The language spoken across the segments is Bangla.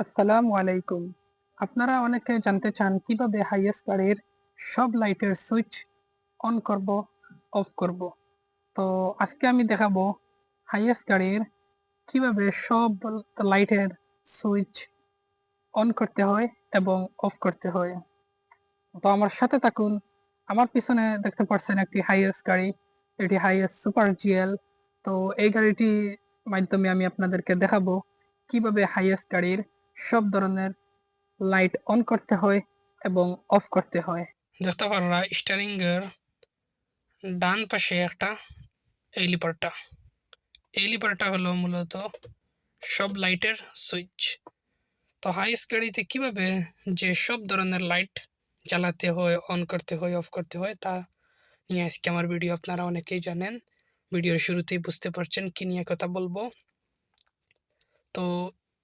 আসসালামু আলাইকুম। আপনারা অনেকে জানতে চান কিভাবে হাইয়েস্ট গাড়ির সব লাইটের সুইচ অন করব, অফ করব। তো আজকে আমি দেখাবো হাইয়েস্ট গাড়ির কিভাবে সব লাইটের সুইচ অন করতে হয় এবং অফ করতে হয়। তো আমার সাথে থাকুন। আমার পিছনে দেখতে পাচ্ছেন একটি হাইয়েস্ট গাড়ি। এটি হাইয়েস্ট সুপার জিএল। তো এই গাড়িটির মাধ্যমে আমি আপনাদেরকে দেখাবো কিভাবে হাইয়েস্ট গাড়ির সব ধরনের লাইট অন করতে হয় এবং অফ করতে হয়। দেখতে পাররা স্টিয়ারিং এর ডান পাশে একটা এই লিভারটা হলো মূলত সব লাইটের সুইচ। তো হাইস গাড়িতে কিভাবে যে সব ধরনের লাইট জ্বালাতে হয়, অন করতে হয়, অফ করতে হয় তা নিয়ে আজকে আমার ভিডিও। আপনারা অনেকেই জানেন, ভিডিওর শুরুতেই বুঝতে পারছেন কি নিয়ে কথা বলবো। তো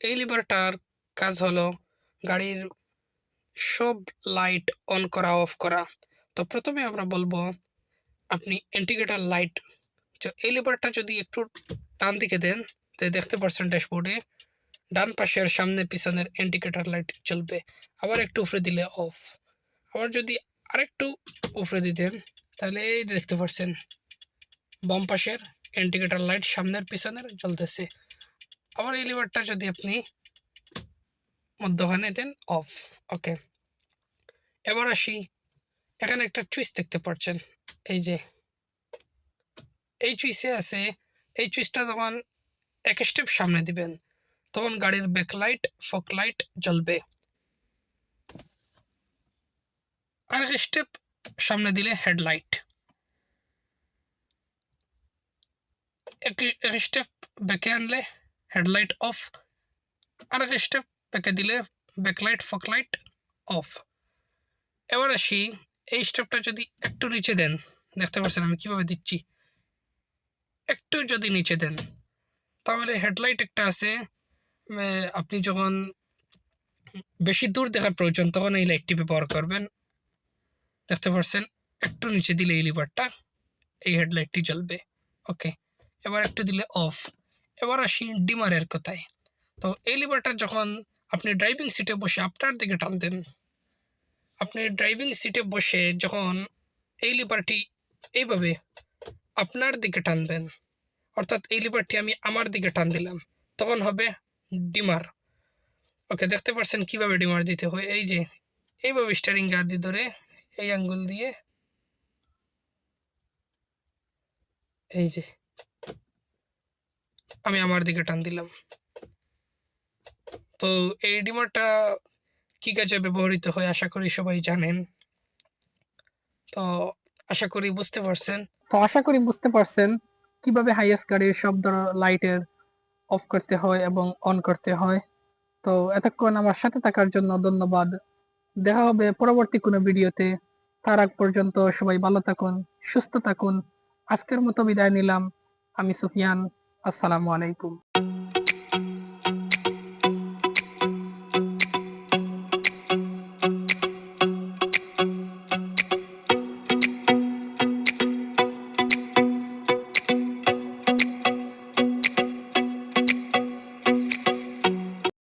এই লিভারটার কাজ হলো গাড়ির সব লাইট অন করা, অফ করা। তো প্রথমে আমরা বলবো আপনি ইন্ডিকেটর লাইট, এই লিভারটা যদি একটু ডান দিকে দেন তো দেখতে পাচ্ছেন ড্যাশবোর্ডে ডান পাশের সামনে পিছনের ইন্ডিকেটর লাইট জ্বলবে। আবার একটু উপরে দিলে অফ। আবার যদি আরেকটু উপরে দিতেন তাহলে এই দেখতে পাচ্ছেন বাম পাশের ইন্ডিকেটর লাইট সামনের পিছনের জ্বলতেছে। আবার এই লিভারটা যদি আপনি মধ্যখানে দেন অফ। ওকে, এবার আসি, এখানে একটা চুইস দেখতে পাচ্ছেন। এই যে এই চুইসে আছে, এই চুইসটা যখন এক স্টেপ সামনে দিবেন তখন গাড়ির ব্যাকলাইট, ফগ লাইট জ্বলবে। আর এক স্টেপ সামনে দিলে হেডলাইট, এক স্টেপ ব্যাকে আনলে হেডলাইট অফ, আর এক স্টেপ ব্যাকে দিলে ব্যাকলাইট, ফগ লাইট অফ। এবার আসি, এই স্টেপটা যদি একটু নিচে দেন, দেখতে পাচ্ছেন আমি কিভাবে দিচ্ছি, একটু যদি নিচে দেন তাহলে হেডলাইট একটা আছে। আপনি যখন বেশি দূর দেখার প্রয়োজন তখন এই লাইটটি ব্যবহার করবেন। দেখতে পাচ্ছেন একটু নিচে দিলে এই লিভারটা, এই হেডলাইটটি জ্বলবে। ওকে, এবার একটু দিলে অফ। এবার আসি ডিমারের কথায়। তো এই লিভারটা যখন আপনি ড্রাইভিং সিটে বসে আপনার দিকে টানতেন, আপনি ড্রাইভিং সিটে বসে যখন এই লিভারটি এইভাবে আপনার দিকে টানবেন, অর্থাৎ এই লিভারটি আমি আমার দিকে টান দিলাম, তখন হবে ডিমার। ওকে, দেখতে পাচ্ছেন কিভাবে ডিমার দিতে হয়। এই যে এইভাবে স্টিয়ারিং গিয়ার দিয়ে ধরে এই আঙ্গুল দিয়ে এই যে আমি আমার দিকে টান দিলাম। তো এই ডিমারটা কি কাজে ব্যবহৃত হয় আশা করি সবাই জানেন। তো আশা করি বুঝতে পারছেন। তো আশা করি বুঝতে পারছেন কিভাবে হাইয়েস্ট গাড়ির সব ধরনের লাইটের অফ করতে হয় এবং অন করতে হয়। তো এতক্ষণ আমার সাথে থাকার জন্য ধন্যবাদ। দেখা হবে পরবর্তী কোনো ভিডিওতে। তার আগ পর্যন্ত সবাই ভালো থাকুন, সুস্থ থাকুন। আজকের মতো বিদায় নিলাম। আমি সুফিয়ান। আসসালামু আলাইকুম।